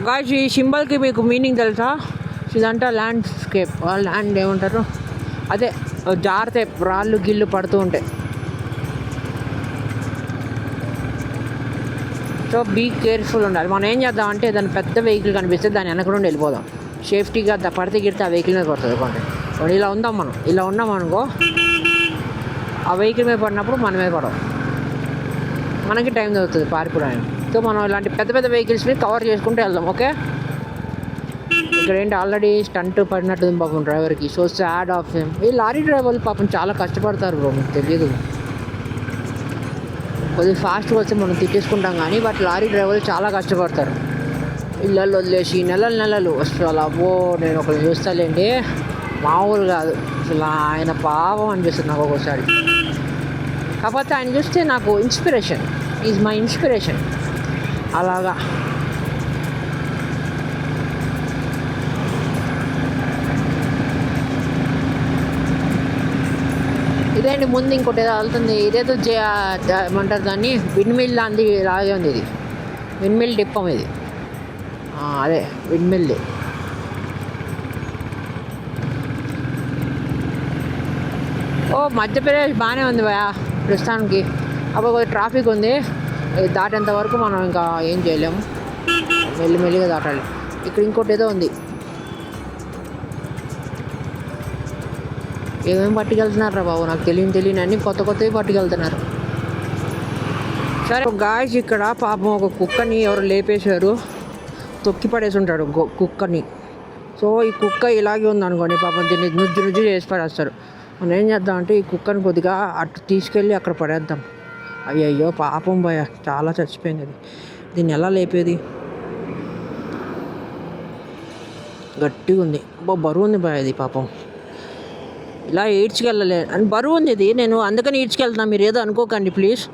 Guys ఈ సింబల్కి మీకు meaning తెలుసా? ఇదంతా ల్యాండ్స్కేప్, ల్యాండ్ ఏమంటారు, అదే జారితే రాళ్ళు గిల్లు పడుతూ ఉంటాయి. సో బీ కేర్ఫుల్ ఉండాలి. మనం ఏం చేద్దాం అంటే ఏదైనా పెద్ద వెహికల్ కనిపిస్తే దాని వెనక నుండి వెళ్ళిపోదాం. సేఫ్టీగా పడితే గిడితే ఆ వెహికల్ మీద పడుతుంది. కొన్ని ఇలా ఉందాం, మనం ఇలా ఉన్నాం అనుకో, ఆ వెహికల్ మీద పడినప్పుడు మనమే పడవు, మనకి టైం దొరుకుతుంది పారిపోవడానికి. సో మనం ఇలాంటి పెద్ద పెద్ద వెహికల్స్ని కవర్ చేసుకుంటూ వెళ్దాం. ఓకే, ఇక్కడ ఏంటి ఆల్రెడీ స్టంట్ పడినట్టుంది పాపం డ్రైవర్కి. So sad of him. ఈ లారీ డ్రైవర్లు పాపం చాలా కష్టపడతారు బ్రో, మీకు తెలియదు. కొద్దిగా ఫాస్ట్గా వస్తే మనం తిట్టేసుకుంటాం కానీ బట్ లారీ డ్రైవర్లు చాలా కష్టపడతారు. ఇళ్ళల్లో వదిలేసి నెలలు అసలు అబ్బో, నేను ఒకరు చూస్తాలేండి, మామూలు కాదు అసలు. ఆయన పాపం అనిపిస్తుంది నాకు ఒక్కోసారి. కాకపోతే ఆయన చూస్తే నాకు ఇన్స్పిరేషన్, ఈజ్ మై ఇన్స్పిరేషన్ అలాగా. ఇదేంటి ముందు ఇంకోటి ఏదో వెళ్తుంది, ఇదేదో ఏమంటారు దాన్ని, విండ్మిల్ లాంటి లాగే ఉంది. ఇది విండ్మిల్ డిప్పం, ఇది అదే విండ్మిల్ది. ఓ మధ్యప్రదేశ్ బాగానే ఉంది భయా ప్రస్తుతానికి. అప్పుడు కొద్దిగా ట్రాఫిక్ ఉంది, దాటేంత వరకు మనం ఇంకా ఏం చేయలేము, మెల్లిమెల్లిగా దాటాలి. ఇక్కడ ఇంకోటి ఏదో ఉంది, ఏమేమి పట్టుకెళ్తున్నారు రా బాబు, నాకు తెలియని అన్నీ కొత్తవి పట్టుకెళ్తున్నారు. సరే గాయస్, ఇక్కడ పాపం ఒక కుక్కని ఎవరు లేపేశారు, తొక్కి పడేసి ఉంటాడు కుక్కని. సో ఈ కుక్క ఇలాగే ఉంది అనుకోండి, పాపం దీన్ని నుజ్జు చేసి పడేస్తారు. మనం ఏం చేద్దాం అంటే ఈ కుక్కని కొద్దిగా అటు తీసుకెళ్ళి అక్కడ పడేద్దాం. అయ్యయ్యో పాపం భయ, చాలా చచ్చిపోయింది అది. దీన్ని ఎలా లేపేది? గట్టిగా ఉంది, బరువు ఉంది భయ ఇది పాపం. ఇలా ఈడ్చుకెళ్ళలే అని బరువు ఉంది ఇది, నేను అందుకని ఈడ్చుకెళ్తున్నా, మీరు ఏదో అనుకోకండి ప్లీజ్.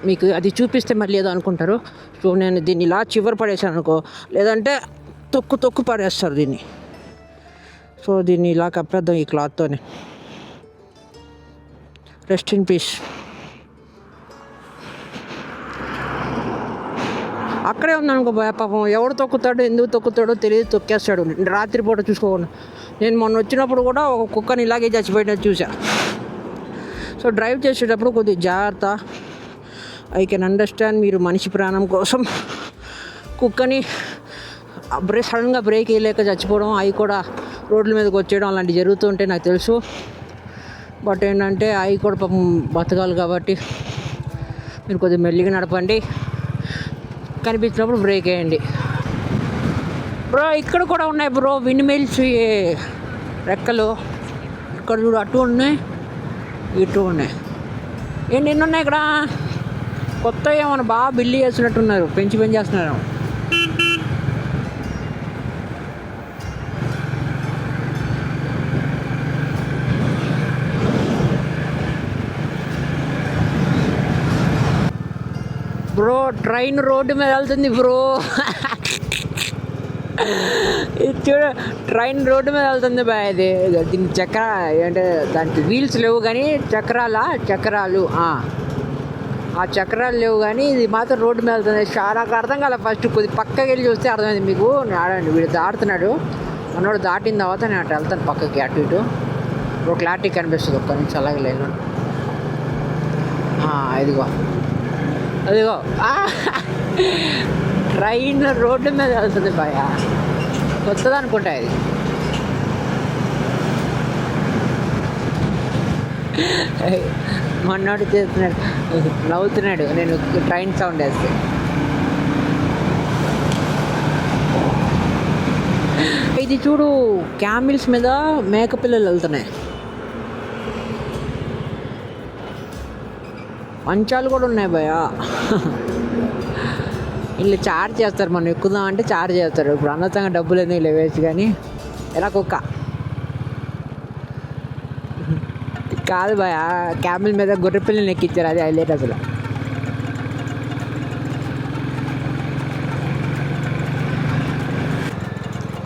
మీకు అది చూపిస్తే మళ్ళీ ఏదో అనుకుంటారు. సో నేను దీన్ని ఇలా చివరి పడేసాను అనుకో, లేదంటే తొక్కు పడేస్తారు దీన్ని. సో దీన్ని ఇలా కప్పేద్దాం ఈ క్లాత్తోనే. Rest in peace. అక్కడే ఉందనుకో పాపం, ఎవడు తొక్కుతాడో ఎందుకు తొక్కుతాడో తెలియదు, తొక్కేస్తాడు రాత్రిపూట చూసుకోకుండా. నేను మొన్న వచ్చినప్పుడు కూడా ఒక కుక్కని ఇలాగే చచ్చిపోయినట్టు చూసా. సో డ్రైవ్ చేసేటప్పుడు కొద్దిగా జాగ్రత్త. ఐ కెన్ అండర్స్టాండ్, మీరు మనిషి ప్రాణం కోసం కుక్కని సడన్గా బ్రేక్ వేయలేక చచ్చిపోవడం, అవి కూడా రోడ్ల మీదకి వచ్చేయడం అలాంటివి జరుగుతుంటే నాకు తెలుసు. బట్ ఏంటంటే అవి కూడా పాపం బతకాలి కాబట్టి మీరు కొద్దిగా మెల్లిగా నడపండి, కనిపించినప్పుడు బ్రేక్ వేయండి. బ్రో ఇక్కడ కూడా ఉన్నాయి బ్రో విండ్ మిల్స్ రెక్కలు. ఇక్కడ చూడు, అటు ఉన్నాయి ఇటు ఉన్నాయి. ఏంటి ఎన్ని ఉన్నాయి ఇక్కడ? కొత్త ఏమన్నా బాగా బిల్లు చేస్తున్నట్టున్నారు, పెంచేస్తున్నారు. బ్రో ట్రైన్ రోడ్డు మీద వెళ్తుంది బ్రో. ఇది చూడ, ట్రైన్ రోడ్డు మీద వెళ్తుంది బాయ్. అది దీని చక్ర అంటే దానికి వీల్స్ లేవు కానీ చక్రాలు ఆ చక్రాలు లేవు కానీ ఇది మాత్రం రోడ్డు మీద వెళ్తుంది. నాకు అర్థం కాలే ఫస్ట్, కొద్ది పక్కకి వెళ్ళి చూస్తే అర్థమైంది మీకు. ఆడండి, వీడు దాటుతున్నాడు, మనోడు దాటిన తర్వాత నేను అటు వెళ్తాను పక్కకి, అటు ఇటు ఒక క్లారిటీ కనిపిస్తుంది. ఒక్క నిమిషం అలాగే లేదు. అదిగో ట్రైన్ రోడ్డు మీద వెళ్తుంది బాయ్, కొత్తది అనుకుంటా ఇది. మొన్నోడు చేస్తున్నాడు, నవ్వుతున్నాడు నేను ట్రైన్ సౌండ్ వేస్తే. ఇది చూడు, క్యామిల్స్ మీద మేకపిల్లలు వెళ్తున్నాయి. మంచాలు కూడా ఉన్నాయి భయ. వీళ్ళు చార్జ్ చేస్తారు, మనం ఎక్కుదాం అంటే చార్జ్ చేస్తారు. ఇప్పుడు అన్నతంగా డబ్బులు ఎందుకు లేవేసి కానీ ఎలా కుక్క కాదు భయ, క్యామిల్ మీద గొర్రె పిల్లల్ని ఎక్కించారు, అది హైలైట్ అసలు.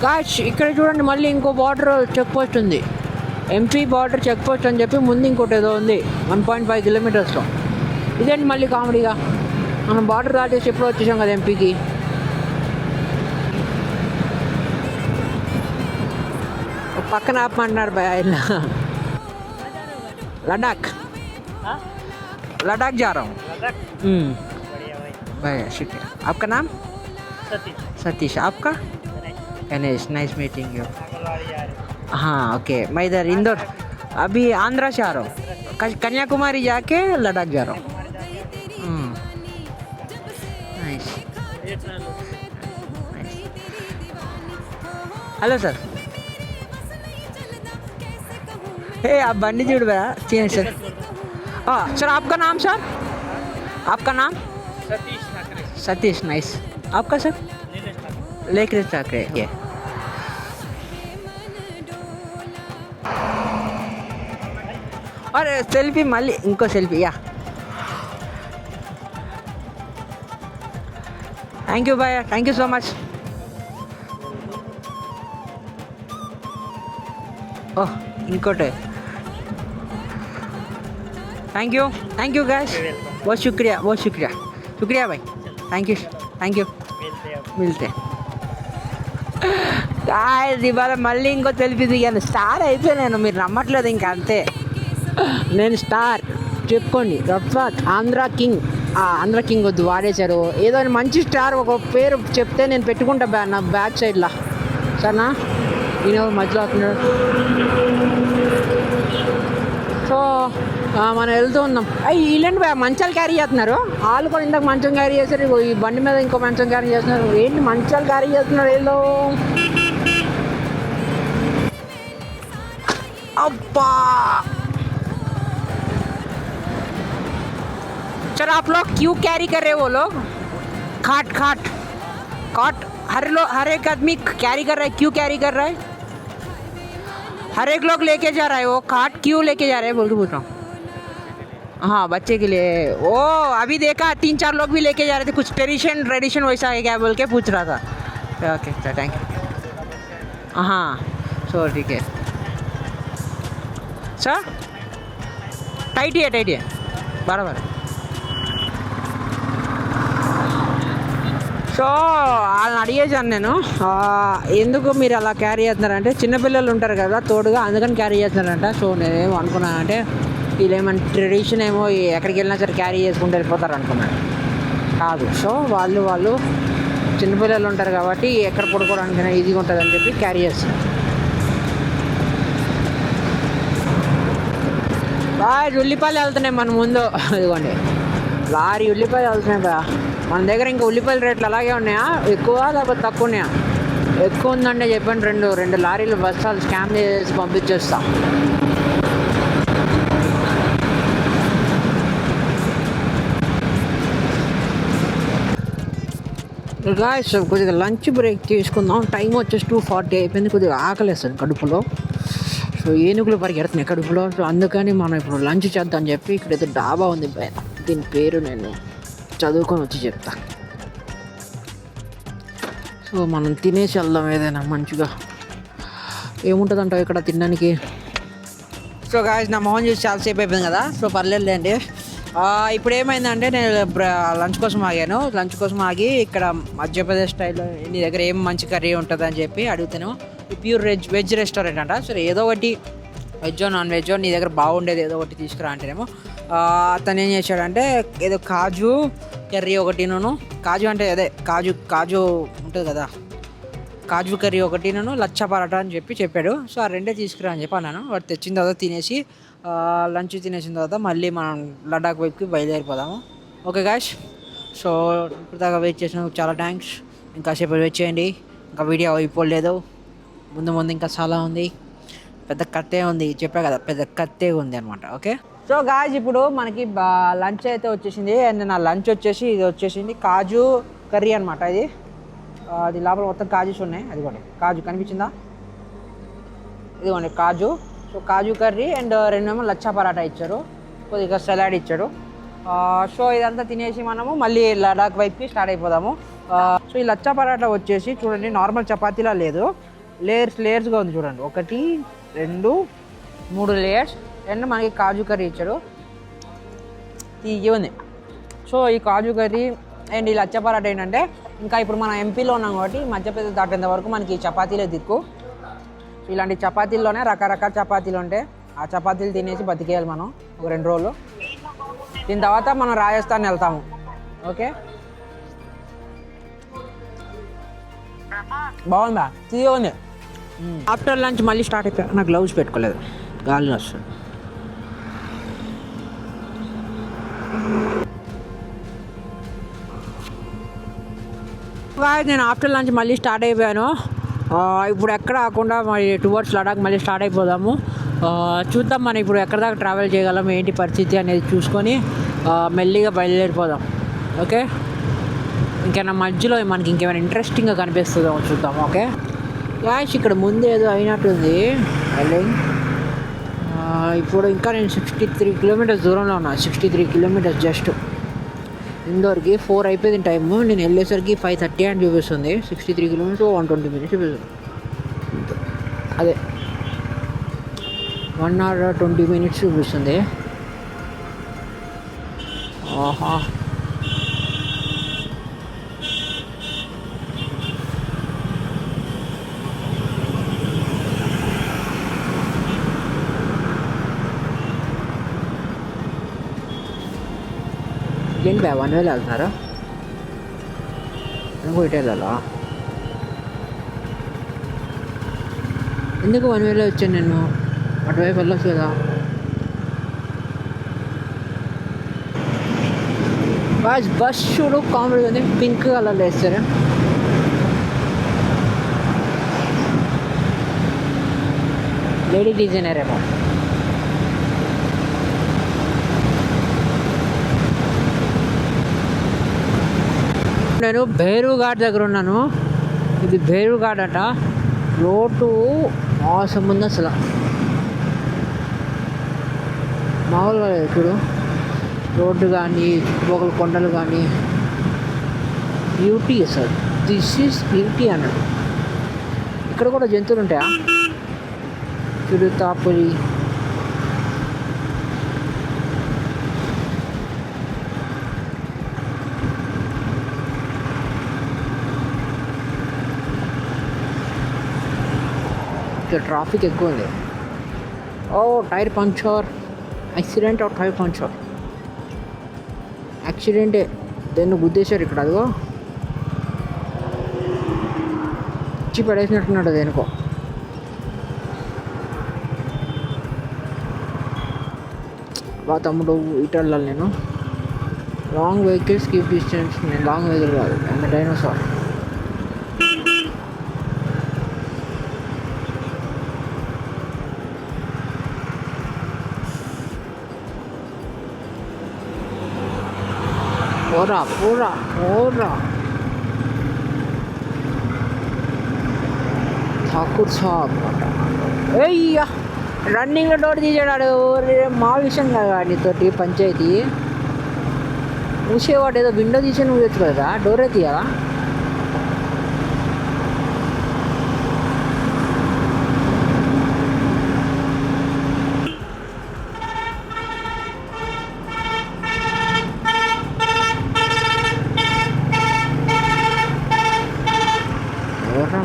కాష్ ఇక్కడ చూడండి, మళ్ళీ ఇంకో బార్డర్ చెక్ పోస్ట్ ఉంది, ఎంపీ బార్డర్ చెక్ పోస్ట్ అని చెప్పి ముందు ఇంకోటి ఏదో ఉంది 1.5 కిలోమీటర్స్లో. ఇదేంటి మళ్ళీ కామెడీగా మనం బార్డర్ దాటేసి ఎప్పుడో వచ్చేసాం కదా ఎంపీకి. పక్కన ఆపమంటున్నారు భయ ఇలా. లడాక్ लद्दाख जा रहा हूँ. भाई शुक्रिया. आपका नाम? सतीश. आपका? गणेश. Nice meeting you. हाँ ओके. मैं इधर इंदौर अभी आंध्रा से आ रहा हूँ. कन्याकुमारी जाके लद्दाख जा रहा हूँ. नाइस. Hello sir. हे आप बंडी जुड़ गया चीन सर. हाँ सर आपका नाम सर? आपका नाम? सतीश ठाकरे. सतीश. नाइस. आपका सर? लेखराज ठाकरे. ये अरे सेल्फी मल्ली इंको सेल्फी या. थैंक यू भैया. Thank you so much. ओह इंकोटे. Thank you guys. बहुत शुक्रिया शुक्रिया भाई. Thank you. मिलते गाइस. ఇవాళ మళ్ళీ ఇంకో సెల్ఫీ దిగాను. స్టార్ అయిపోయాను. మీరు నమ్మట్లేదు ఇంకా అంతే. నేను స్టార్ చెప్పుకోండి. రఫాత్ ఆంధ్ర కింగ్ వద్దు వాడేశారు. ఏదో మంచి స్టార్ ఒక పేరు చెప్తే నేను పెట్టుకుంటా నా బ్యాక్ సైడ్లా సరేనా. ఈయన మధ్యలో అవుతున్నాడు. సో మనం వెళ్తూ ఉన్నాం. వీళ్ళండి మంచాలు క్యారీ చేస్తున్నారు. వాళ్ళు కూడా ఇందాక మంచం క్యారీ చేస్తారు. ఈ బండి మీద ఇంకో మంచం క్యారీ చేస్తున్నారు. ఏంటి మంచాలు క్యారీ చేస్తున్నారు వీళ్ళు. అబ్బా चलो आप लोग क्यों कैरी कर रहे हो वो लोग? खाट हर एक आदमी कैरी कर रहा है. क्यों कैरी कर रहा है? हर एक लोग लेके जा रहा है. वो खाट क्यों लेके जा रहे हैं बोल के पूछ रहा हूँ. हाँ बच्चे के लिए. ओ अभी देखा 3-4 लोग भी लेके जा रहे थे. कुछ ट्रेडिशन वैसा है क्या बोल के पूछ रहा था. Okay thank you. हाँ सो ठीक है सर. टाइट है बराबर. సో వాళ్ళని అడిగేసాను నేను ఎందుకు మీరు అలా క్యారీ చేస్తున్నారంటే చిన్నపిల్లలు ఉంటారు కదా తోడుగా అందుకని క్యారీ చేస్తున్నారంట. సో నేనేమో అనుకున్నానంటే వీళ్ళు ఏమైనా ట్రెడిషన్ ఏమో ఎక్కడికి వెళ్ళినా సరే క్యారీ చేసుకుంటూ వెళ్ళిపోతారు అనుకున్నాను. కాదు. సో వాళ్ళు చిన్నపిల్లలు ఉంటారు కాబట్టి ఎక్కడ పడుకోవడానికైనా ఈజీగా ఉంటుంది అని చెప్పి క్యారీ చేస్తారు. బాగా ఉల్లిపాయలు వెళ్తున్నాయి మన ముందు. ఇదిగోండి లారీ ఉల్లిపాయలు వెళ్తున్నాయి బా. మన దగ్గర ఇంకా ఉల్లిపాయల రేట్లు అలాగే ఉన్నాయా? ఎక్కువ లేకపోతే తక్కువ ఉన్నాయా? ఎక్కువ ఉందంటే చెప్పండి. రెండు లారీలు బస్తాలు స్కామ్ చేసి పంపించేస్తా. గాయ్స్ కొద్దిగా లంచ్ బ్రేక్ తీసుకుందాం. టైం వచ్చేసి 2:40 అయిపోయింది. కొద్దిగా ఆకలేస్తుంది కడుపులో. సో ఏనుగులు పరిగెడుతున్నాయి కడుపులో. సో అందుకని మనం ఇప్పుడు లంచ్ చేద్దాం అని చెప్పి ఇక్కడ ఏదో డాబా ఉంది. దీని పేరు నేను చదువుకొని వచ్చి చెప్తా. సో మనం తినేసి వెళ్దాం ఏదైనా మంచిగా. ఏముంటుందంటావు ఇక్కడ తినడానికి? సో గాయ్స్ నా మొహం చూసి చాలాసేపు అయిపోయింది కదా. సో పర్లేదులేండి. ఇప్పుడు ఏమైందంటే నేను లంచ్ కోసం ఆగాను. లంచ్ కోసం ఆగి ఇక్కడ మధ్యప్రదేశ్ స్టైల్లో నీ దగ్గర ఏం మంచి కర్రీ ఉంటుంది అని చెప్పి అడుగుతాను. ప్యూర్ వెజ్ రెస్టారెంట్ అంట. సరే ఏదో ఒకటి వెజ్జో నాన్ వెజ్జో నీ దగ్గర బాగుండేది ఏదో ఒకటి తీసుకురా అంటేనేమో అతను ఏం చేశాడంటే ఏదో కాజు కర్రీ ఒకటిను, కాజు అంటే అదే కాజు ఉంటుంది కదా, కాజు కర్రీ ఒకటిను లచ్చా పరాటా అని చెప్పాడు. సో ఆ రెండే తీసుకురా అని చెప్పి అన్నాను. వాడు తెచ్చిన తర్వాత తినేసి లంచ్ తినేసిన తర్వాత మళ్ళీ మనం లడాక్ వైపుకి బయలుదేరిపోదాము. Okay guys. సో ఇప్పుడు దాకా వెయిట్ చేసినందుకు చాలా థ్యాంక్స్. ఇంకాసేపు వెయిట్ చేయండి. ఇంకా వీడియో అయిపోలేదు. ముందు ఇంకా చాలా ఉంది. పెద్ద కత్తే ఉంది. చెప్పా కదా పెద్ద కత్తే ఉంది అనమాట. ఓకే. సో గాయ్స్ ఇప్పుడు మనకి లంచ్ అయితే వచ్చేసింది. అండ్ నా లంచ్ వచ్చేసి ఇది వచ్చేసింది కాజు కర్రీ అనమాట. అది లోపల మొత్తం కాజుస్ ఉన్నాయి. అదిగోండి కాజు కనిపించిందా? ఇదిగోండి కాజు. So kaju curry and 2 lachha paratha ఇచ్చారు. కొద్దిగా సలాడ్ ఇచ్చాడు. సో ఇదంతా తినేసి మనము మళ్ళీ లడాక్ వైపుకి స్టార్ట్ అయిపోదాము. సో ఈ లచ్చా పరాటా వచ్చేసి చూడండి నార్మల్ చపాతీలా లేదు, లేయర్స్గా ఉంది చూడండి. 1 2 3 లేయర్స్. అండ్ మనకి కాజు కర్రీ ఇచ్చాడు. తీగి ఉంది. సో ఈ కాజు కర్రీ అండ్ ఈ లచ్చ పరాటా ఏంటంటే ఇంకా ఇప్పుడు మనం ఎంపీలో ఉన్నాం కాబట్టి మధ్యప్రదేశ్ దాటేంత వరకు మనకి చపాతీలే దిక్కు. ఇలాంటి చపాతీల్లోనే రకరకాల చపాతీలు ఉంటాయి. ఆ చపాతీలు తినేసి బతికేయాలి మనం ఒక 2 రోజులు. దీని తర్వాత మనం రాజస్థాన్ వెళ్తాము. ఓకే, బాగుందా? తీయని ఆఫ్టర్ లంచ్ మళ్ళీ స్టార్ట్ అయిపోయా. నాకు గ్లౌస్ పెట్టుకోలేదు, గాలి వస్తుంది. నేను ఆఫ్టర్ లంచ్ మళ్ళీ స్టార్ట్ అయిపోయాను. ఇప్పుడు ఎక్కడ ఆకుండా మరి టువర్డ్స్ లడాక్ మళ్ళీ స్టార్ట్ అయిపోదాము. చూద్దాం మనం ఇప్పుడు ఎక్కడ దాకా ట్రావెల్ చేయగలం, ఏంటి పరిస్థితి అనేది చూసుకొని మెల్లిగా బయలుదేరిపోదాం. ఓకే, ఇంకేనా మధ్యలో మనకి ఇంకేమైనా ఇంట్రెస్టింగ్గా కనిపిస్తుందో చూద్దాం. ఓకే యాష్, ఇక్కడ ముందు ఏదో అయినట్టుంది. ఇప్పుడు ఇంకా నేను 63 కిలోమీటర్స్ దూరంలో ఉన్నా. 63 కిలోమీటర్స్ జస్ట్. ఇందోర్కి 4 అయిపోయింది టైము. నేను వెళ్ళేసరికి 5:30 అని చూపిస్తుంది. 63 కిలోమీటర్స్ 120 మినిట్స్ చూపిస్తుంది. అదే 1 hour 20 minutes చూపిస్తుంది. ఆహా, ఏంటి బ్యా 1 వేలు వెళ్తున్నారా? అనుకో ఇటు వెళ్ళాలా? ఎందుకు 1 వేలో వచ్చాను నేను? అటువైపు వెళ్ళొచ్చు కదా. బస్ చూడు, కామెడీ ఉంది. పింక్ కలర్లో వేస్తారు. లేడీ డిజైనర్ ఏమో. నేను భైరు ఘాట్ దగ్గర ఉన్నాను. ఇది భైరు ఘాట్ అట. రోడ్డు మోసం ఉంది అసలు, మామూలుగా లేదు. చూడు రోడ్డు కానీ చుట్టుపక్కల కొండలు కానీ బ్యూటీ అసలు. దిస్ ఈజ్ బ్యూటీ అన్నాడు. ఇక్కడ కూడా జంతువులు ఉంటాయా? చూడు తాపురి. ట్రాఫిక్ ఎక్కువ ఉంది. ఓ tyre puncture, accident of tyre puncture. యాక్సిడెంటే, దేన్ని గుద్దేశారు ఇక్కడ. అదిగో ఇచ్చి పడేసినట్టున్నాడు దేనికో. బా తమ్ముడు ఇటు వెళ్ళాలి నేను. Long vehicles keep distance. నేను లాంగ్ వెహికల్ కాదు, అండ్ డైనోసార్. ఓరా ఓరా ఓరా ఠాకూర్ సాబ్. అయ్యా, రన్నింగ్లో డోర్ తీసాడు. మా విషయం కదా నీతోటి పంచాయతీ. మూసేవాడు ఏదో విండో తీసి నువ్వు తెచ్చు కదా, డోరే తీయాలా?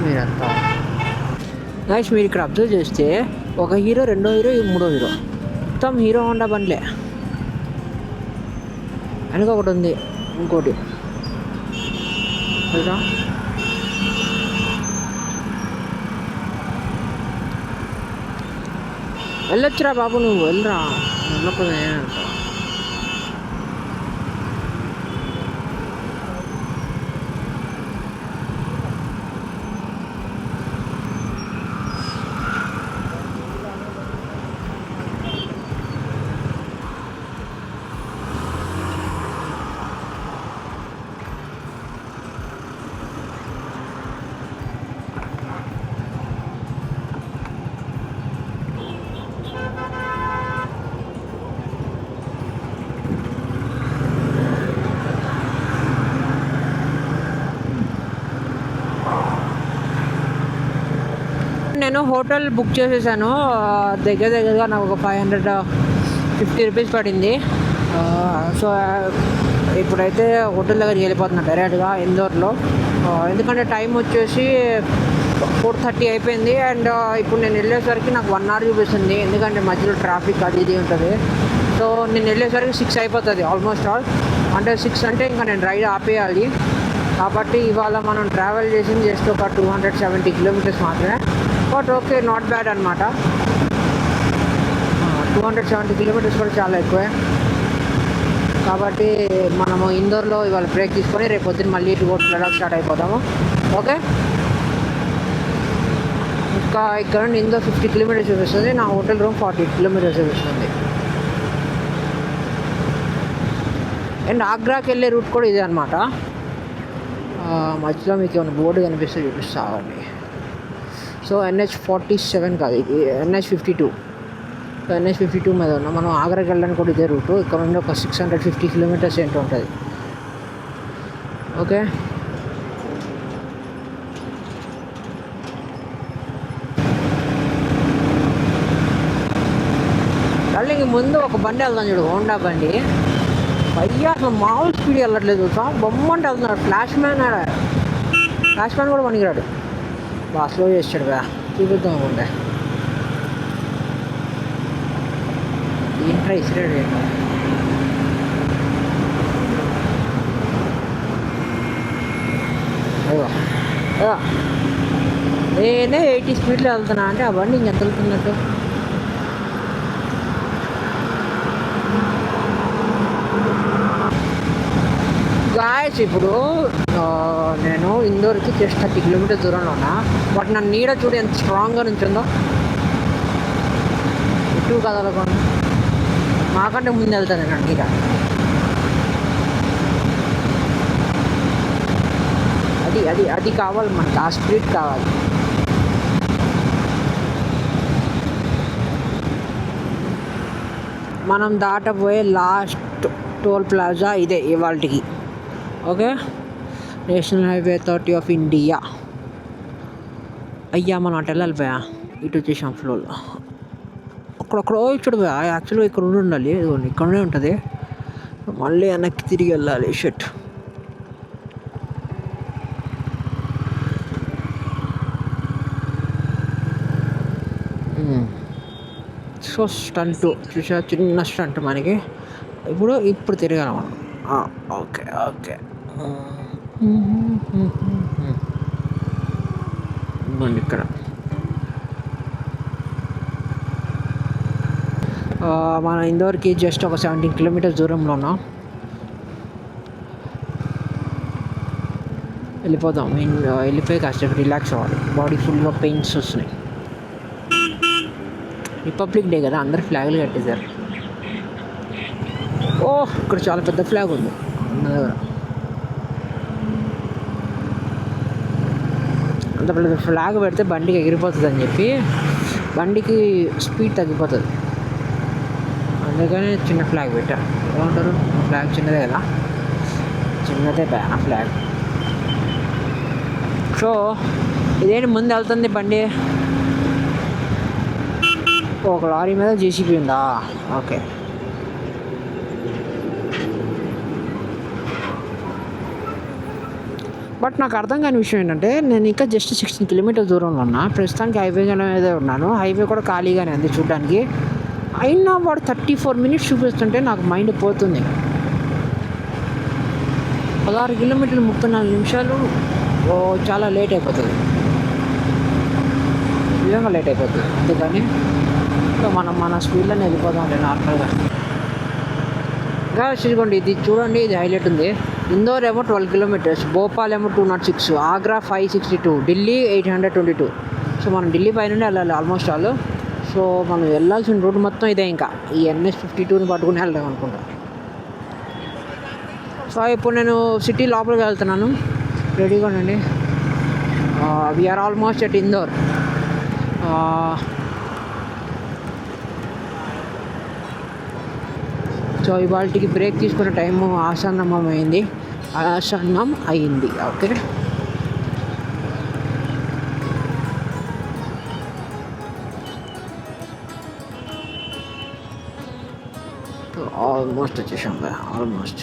మీరంతా గైస్, మీరు ఇక్కడ అబ్జర్వ్ చేస్తే ఒక హీరో, రెండో హీరో, మూడో హీరో, మొత్తం హీరో హోండా బండ్లే. వెనక ఒకటి ఉంది, ఇంకోటి వెళ్ళొచ్చురా బాబు, నువ్వు వెళ్ళరా. వెళ్ళకపోతే నేనంటా. నేను హోటల్ బుక్ చేసేసాను. దగ్గరగా నాకు ఒక 550 రూపీస్ పడింది. సో ఇప్పుడైతే హోటల్ దగ్గరికి వెళ్ళిపోతున్నా డైరెక్ట్గా ఇందోర్లో. ఎందుకంటే టైం వచ్చేసి 4:30 అయిపోయింది. అండ్ ఇప్పుడు నేను వెళ్ళేసరికి నాకు 1 hour చూపిస్తుంది, ఎందుకంటే మధ్యలో ట్రాఫిక్ అది ఇది ఉంటుంది. సో నేను వెళ్ళేసరికి 6 అయిపోతుంది ఆల్మోస్ట్ ఆల్. అంటే 6 అంటే ఇంకా నేను రైడ్ ఆపేయాలి. కాబట్టి ఇవాళ మనం ట్రావెల్ చేసింది జస్ట్ ఒక 270 kilometers మాత్రమే. బట్ ఓకే, నాట్ బ్యాడ్ అనమాట. 270 kilometers కూడా చాలా ఎక్కువే. కాబట్టి మనము ఇందోర్లో ఇవాళ బ్రేక్ తీసుకొని రేపు పొద్దున్న మళ్ళీ లడాక్ స్టార్ట్ అయిపోతాము. ఓకే, ఇంకా ఇక్కడ నుండి ఇందోర్ 50 kilometers చూపిస్తుంది. నా హోటల్ రూమ్ 48 kilometers చూపిస్తుంది. అండ్ ఆగ్రాకి వెళ్ళే రూట్ కూడా ఇదే అనమాట. మధ్యలో మీకు ఏమైనా బోర్డు కనిపిస్తే చూపిస్తామండి. సో NH47 కాదు, ఇది NH52. NH52 మీద ఉన్నాం మనం. ఆగ్రాకి వెళ్ళడానికి కూడా ఇదే రూటు. ఇక్కడ నుండి ఒక 650 kilometers ఏంటో ఉంటుంది. ఓకే, ఇంక ముందు ఒక బండి వెళ్దాం చూడు, హోండా బండి. అయ్యా అసలు మామూలు స్పీడ్ వెళ్ళట్లేదు, బొమ్మంటే వెళ్తున్నాడు. ఫ్లాష్ మ్యాన్ కూడా పనికిరాడు. బాగా స్లో చేస్తాడు బా. చూపిద్దాం అనుకుంటే ఏంట్రా ఇసిరాడు. నేనే 80 స్పీడ్లో వెళ్తున్నా అంటే ఆ బండి ఇంకెంత వెళ్తున్నట్టు. గాయస్ ఇప్పుడు నేను ఇందోర్కి జస్ట్ 30 kilometers దూరంలో ఉన్నా. బట్ నా నీడ చూడు ఎంత స్ట్రాంగ్గా నుంచిందో. ఇటు కదలకుండా మాకంటే ముందు వెళ్తాను నేను నీడ. అది అది అది కావాలి మనకి, ఆ స్పీడ్ కావాలి. మనం దాటపోయే లాస్ట్ టోల్ ప్లాజా ఇదే ఇవాళకి. Okay, national highway authority of India. అయ్యా మనం అటు వెళ్ళాలిపోయా, ఇటు వచ్చేసాం ఫ్లోలో. అక్కడక్కడో ఇచ్చాడు పోయా. యాక్చువల్గా ఇక్కడ ఉండాలి, ఇక్కడనే ఉంటుంది. మళ్ళీ వెనక్కి తిరిగి వెళ్ళాలి. షట్. సో స్టంట్ చూసా, చిన్న స్టంట్ మనకి. ఇప్పుడు తిరగాలి మనం. ఓకే ఓకే, ఇవ్వండి ఇక్కడ. మన ఇందోర్కి జస్ట్ ఒక 17 kilometers దూరంలో ఉన్నాం. వెళ్ళిపోదాం. వెళ్ళిపోయి కాసేపు రిలాక్స్ అవ్వాలి. బాడీ ఫుల్గా పెయిన్స్ వస్తున్నాయి. రిపబ్లిక్ డే కదా, అందరు ఫ్లాగులు కట్టేశారు. ఇక్కడ చాలా పెద్ద ఫ్లాగ్ ఉంది నా దగ్గర. అంత పెద్ద ఫ్లాగ్ పెడితే బండికి ఎగిరిపోతుంది అని చెప్పి బండికి స్పీడ్ తగ్గిపోతుంది. అందుకని చిన్న ఫ్లాగ్ పెట్టారు. ఏమంటారు, ఫ్లాగ్ చిన్నదే కదా, చిన్నదే బ్యాన్ ఫ్లాగ్. సో ఇదేంటి ముందు వెళ్తుంది బండి. ఒక లారీ మీద JCB ఉందా. ఓకే, బట్ నాకు అర్థం కాని విషయం ఏంటంటే నేను ఇంకా జస్ట్ 16 kilometers దూరంలో ఉన్నా. ప్రస్తుతానికి హైవేగానే ఏదో ఉన్నాను. హైవే కూడా ఖాళీగానే ఉంది చూడడానికి. అయినా వాడు 34 minutes చూపిస్తుంటే నాకు మైండ్ పోతుంది. 16 kilometers 34 నిమిషాలు చాలా లేట్ అయిపోతుంది, నిజంగా లేట్ అయిపోతుంది. అందుకని మనం మన స్పీడ్లోనే వెళ్ళిపోదాం నార్మల్గా. ఇదిగోండి, ఇది చూడండి, ఇది హైలైట్ ఉంది. ఇందోర్ ఏమో 12 kilometers, భోపాల్ ఏమో 206, ఆగ్రా 562, ఢిల్లీ 822. సో మనం ఢిల్లీ పై నుండి వెళ్ళాలి ఆల్మోస్ట్ ఆల్. సో మనం వెళ్ళాల్సిన రూట్ మొత్తం ఇదే. ఇంకా ఈ NH52ని పట్టుకుని వెళ్దాం అనుకుంటా. సో ఇప్పుడు నేను సిటీ లోపలికి వెళ్తున్నాను. రెడీగా ఉండండి. We're almost at Indore. So ఇవాళకి బ్రేక్ తీసుకునే టైము ఆసన్నం అయింది. ఓకే, ఆల్మోస్ట్ వచ్చేసాం. ఆల్మోస్ట్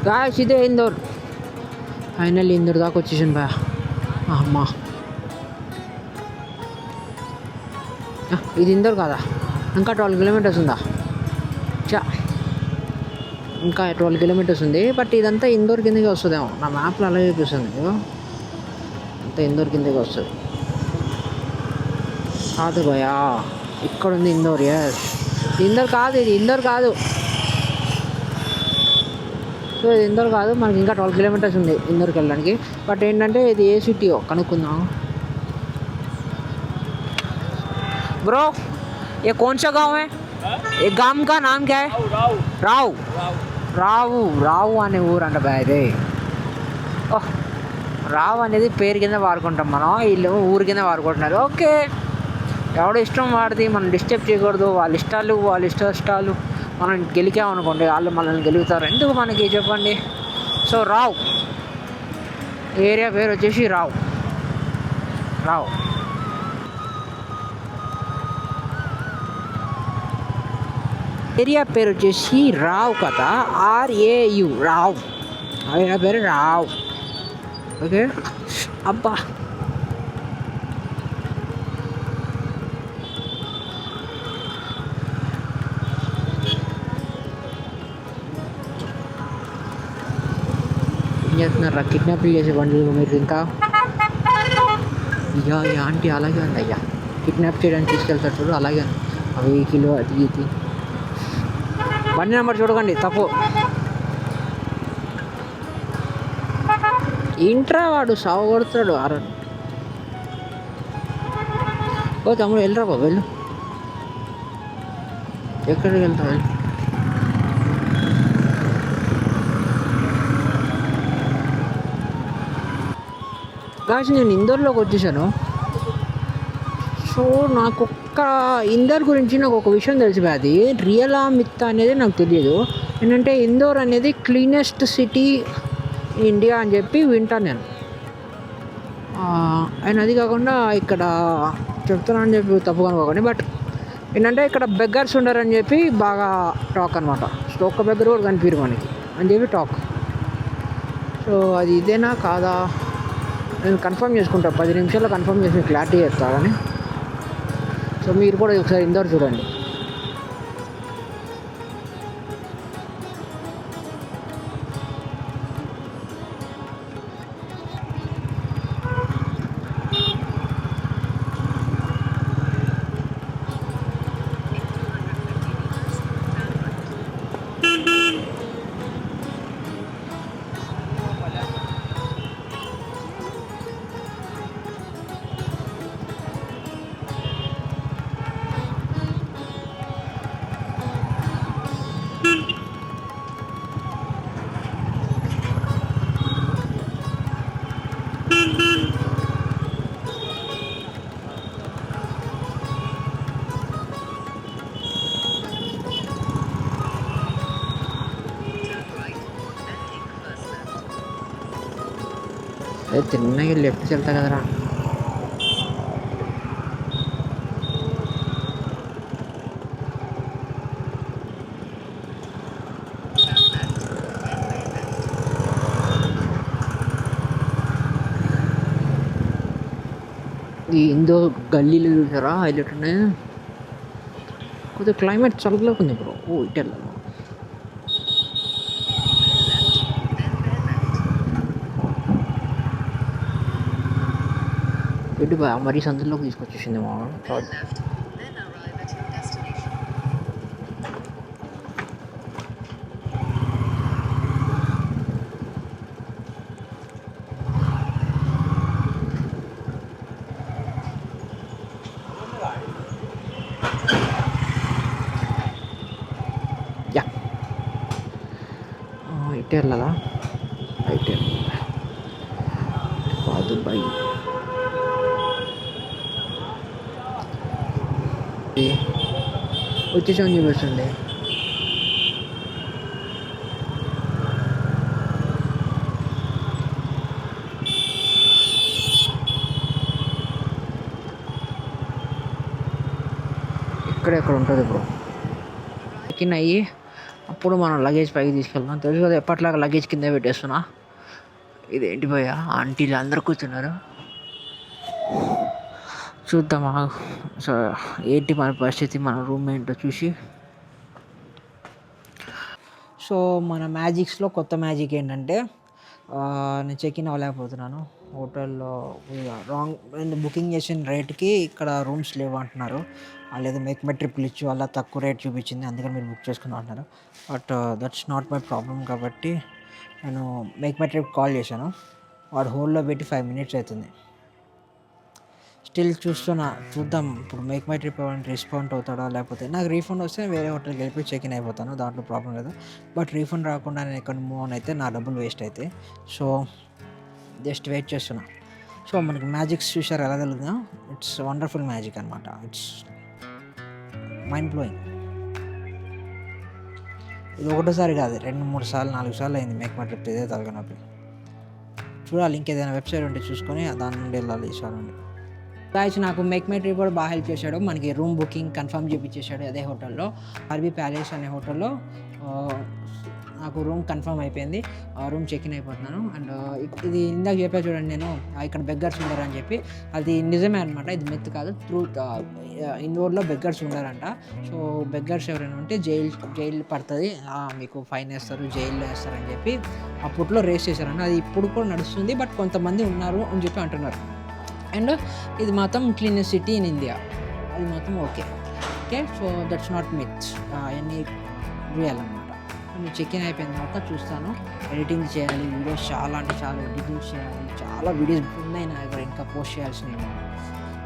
గాయస్ ఇదే ఇందోర్. ఫైనల్ ఇందోర్ దాకా వచ్చేసాను బా. అమ్మా ఇది ఇందోర్ కాదా? ఇంకా 12 కిలోమీటర్స్ ఉందా? చా, ఇంకా 12 కిలోమీటర్స్ ఉంది. బట్ ఇదంతా ఇందోర్ కిందకి వస్తుందేమో, నా మ్యాప్లో అలాగే చూపిస్తుంది. అంతా ఇందోర్ కిందకి వస్తుంది. కాదు భయా, ఇక్కడ ఉంది ఇందోర్. ఎస్, ఇందోర్ కాదు, ఇది ఇందోర్ కాదు. సో ఇది ఇందోర్ కాదు, మనకి ఇంకా 12 కిలోమీటర్స్ ఉంది ఇందోర్కి వెళ్ళడానికి. బట్ ఏంటంటే ఇది ఏ సిటీయో కనుక్కుందాం. ब्रो ये कौन सा गांव है? ये गांव का नाम क्या है? రావు రావు రావు అనే ఊరు అంట బాయ్. అదే ఓహ్, రావు అనేది పేరు కింద వాడుకుంటాం మనం, వీళ్ళు ఊరు కింద వాడుకుంటున్నారు. ఓకే, ఎవడో ఇష్టం వాడిది, మనం డిస్టర్బ్ చేయకూడదు. వాళ్ళ ఇష్టాలు వాళ్ళ ఇష్టాలు. మనం గెలికామనుకోండి వాళ్ళు మనల్ని గెలుగుతారు. ఎందుకు మనకి చెప్పండి. సో రావు ఏరియా పేరు వచ్చేసి రావు. ఏరియా పేరు వచ్చేసి రావు కదా, RAU రావు. ఏరియా పేరు రావు. ఓకే, అబ్బా ఏం చేస్తున్నారా? కిడ్నాప్ చేసే బండ్లు మీరు ఇంకా. ఇక ఈ ఆంటీ అలాగే ఉంది అయ్యా, కిడ్నాప్ చేయడానికి తీసుకెళ్తారు చూడు, అలాగే ఉంది. ఆ వెహికల్ అది ఇది. బండి నెంబర్ చూడకండి, తప్పు. ఇంట్రా వాడు సాగు కొడుతాడు. ఓ తమ్ముడు వెళ్ళరా బాబు, వెళ్ళు. ఎక్కడికి వెళ్తావు? వెళ్ళు. కాసి నేను ఇందోర్లోకి వచ్చేసాను. సో నాకు ఇందోర్ గురించి నాకు ఒక విషయం తెలిసి, అది రియలా మిత్ అనేది నాకు తెలియదు. ఏంటంటే ఇందోర్ అనేది క్లీనెస్ట్ సిటీ ఇన్ ఇండియా అని చెప్పి వింటాను నేను. అండ్ అది కాకుండా ఇక్కడ చెప్తున్నానని చెప్పి తప్పుగా అనుకోకండి, బట్ ఏంటంటే ఇక్కడ బెగ్గర్స్ ఉండరని చెప్పి బాగా టాక్ అనమాట. సో ఒక్క బెగ్గర్ కూడా కనిపించరు మనకి అని చెప్పి టాక్. సో అది ఇదేనా కాదా నేను కన్ఫర్మ్ చేసుకుంటాను, 10 నిమిషాల్లో కన్ఫర్మ్ చేసి క్లారిటీ చెప్తా. కానీ సో మీరు కూడా ఒకసారి ఇందోర్ చూడండి. తిన్నగా లెఫ్ట్కి వెళ్తా కదరా. ఈ ఇందో గల్లీలు చూసారా హైలైట్ ఉన్నాయి. కొద్దిగా క్లైమేట్ చల్లగా ఉంది బ్రో. ఓ ఇటు వెళ్ళాలి. ఇటు మరీ సందులోకి తీసుకొచ్చేసింది మా ఇటే వెళ్ళాలా? అయితే కాదు బై వచ్చేసాం చూపిస్తుంది. ఎక్కడ ఉంటుంది బ్రో? చెక్ ఇన్ అయ్యి అప్పుడు మనం లగేజ్ పైకి తీసుకెళ్తాం. తెలుసు కదా ఎప్పట్లాగా లగేజ్ కింద పెట్టేస్తున్నా. ఇదేంటి భయ్యా ఆంటీలు అందరు కూర్చున్నారు. చూద్దామా సో ఏంటి మన పరిస్థితి, మన రూమ్ ఏంటో చూసి. సో మన మ్యాజిక్స్లో కొత్త మ్యాజిక్ ఏంటంటే నేను చెక్ ఇన్ అవ్వలేకపోతున్నాను హోటల్లో. నేను బుకింగ్ చేసిన రేట్కి ఇక్కడ రూమ్స్ లేవు అంటున్నారు. లేదా మేక్ మై ట్రిప్ ఇచ్చి వాళ్ళ తక్కువ రేట్ చూపించింది, అందుకని మీరు బుక్ చేసుకుని అంటున్నారు. But that's not my problem. కాబట్టి నేను మేక్ మై ట్రిప్ కాల్ చేశాను. వాడు హోల్డ్లో పెట్టి 5 minutes అవుతుంది. స్టిల్ చూద్దాం ఇప్పుడు మేక్ మై ట్రిప్ ఏమైనా రెస్పాండ్ అవుతాడా, లేకపోతే నాకు రీఫండ్ వస్తే వేరే హోటల్కి వెళ్ళిపోయి చెక్ ఇన్ అయిపోతాను, దాంట్లో ప్రాబ్లం లేదు. బట్ రీఫండ్ రాకుండా నేను ఎక్కడ మూవ్ ఆన్ అయితే నా డబ్బులు వేస్ట్ అవుతాయి. సో జస్ట్ వెయిట్ చేస్తున్నా. సో మనకి మ్యాజిక్స్ చూసారు ఎలా తెలుగుదా, ఇట్స్ వండర్ఫుల్ మ్యాజిక్ అనమాట. It's mind blowing. ఇది ఒకటోసారి కాదు, 2-3 సార్లు 4 సార్లు అయింది మేక్ మై ట్రిప్ ఇదే తలగనొప్పి. చూడాలి ఇంకేదైనా వెబ్సైట్ ఉంటే చూసుకొని దాని నుండి వెళ్ళాలి ఈసారి నుండి. గాయస్ నాకు మేక్ మై ట్రిప్ కూడా బాగా హెల్ప్ చేశాడు. మనకి రూమ్ బుకింగ్ కన్ఫర్మ్ చేయించేశాడు అదే హోటల్లో, ఆర్బీ ప్యాలెస్ అనే హోటల్లో. నాకు రూమ్ కన్ఫర్మ్ అయిపోయింది, రూమ్ చెక్ ఇన్ అయిపోతున్నాను. అండ్ ఇది ఇందాక చెప్పా చూడండి నేను ఇక్కడ బెగ్గర్స్ ఉండరని చెప్పి, అది నిజమే అనమాట, ఇది మిత్ కాదు, ట్రూత్. ఇండోర్లో బెగ్గర్స్ ఉండరంట. సో బెగ్గర్స్ ఎవరైనా ఉంటే జైలు పడుతుంది, మీకు ఫైన్ వేస్తారు, జైల్లో వేస్తారని చెప్పి అప్పట్లో రేస్ చేశారంట. అది ఇప్పుడు కూడా నడుస్తుంది, బట్ కొంతమంది ఉన్నారు అని చెప్పి అంటున్నారు. అండ్ ఇది మాత్రం క్లీనెస్ట్ సిటీ ఇన్ ఇండియా, అది మాత్రం okay. So that's not myth, అవన్నీ రియల్ అనమాట. నేను చెక్ ఇన్ అయిపోయిన తర్వాత చూస్తాను, ఎడిటింగ్ చేయాలి, వీడియోస్ చాలా అంటే చాలా ఎడిటింగ్ చేయాలి, చాలా వీడియోస్ ఉన్నాయి నా దగ్గర ఇంకా పోస్ట్ చేయాల్సినవి.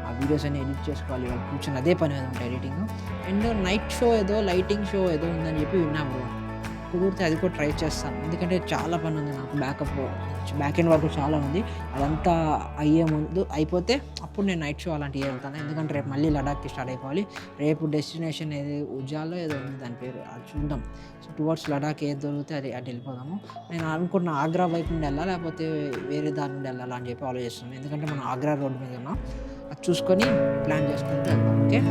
ఆ వీడియోస్ అన్ని ఎడిట్ చేసుకోవాలి, కూర్చొని అదే పని మీద ఉంటుంది ఎడిటింగ్. అండ్ నైట్ షో ఏదో లైటింగ్ షో ఏదో ఉందని చెప్పి విన్నాము, కుదిరితే అది కూడా ట్రై చేస్తాను. ఎందుకంటే చాలా పని ఉంది నాకు, బ్యాక్ ఎండ్ వరకు చాలా ఉంది. అదంతా అయిపోతే అప్పుడు నేను నైట్ షో అలాంటివి వెళ్తాను. ఎందుకంటే రేపు మళ్ళీ లడాఖ్కి స్టార్ట్ అయిపోవాలి. రేపు డెస్టినేషన్ ఏది ఉజ్జాలో ఏదో ఉంది దాని పేరు, అది చూద్దాం. సో టువర్డ్స్ లడాక్ ఏది దొరికితే అది అటు వెళ్ళిపోదాము. నేను అనుకున్న ఆగ్రా వైపు నుండి వెళ్ళాలి, లేకపోతే వేరే దాని నుండి వెళ్ళాలా అని చెప్పి ఆలోచిస్తున్నాను. ఎందుకంటే మనం ఆగ్రా రోడ్ మీద ఉన్నాం, అది చూసుకొని ప్లాన్ చేసుకుంటూ వెళ్దాం. ఓకే.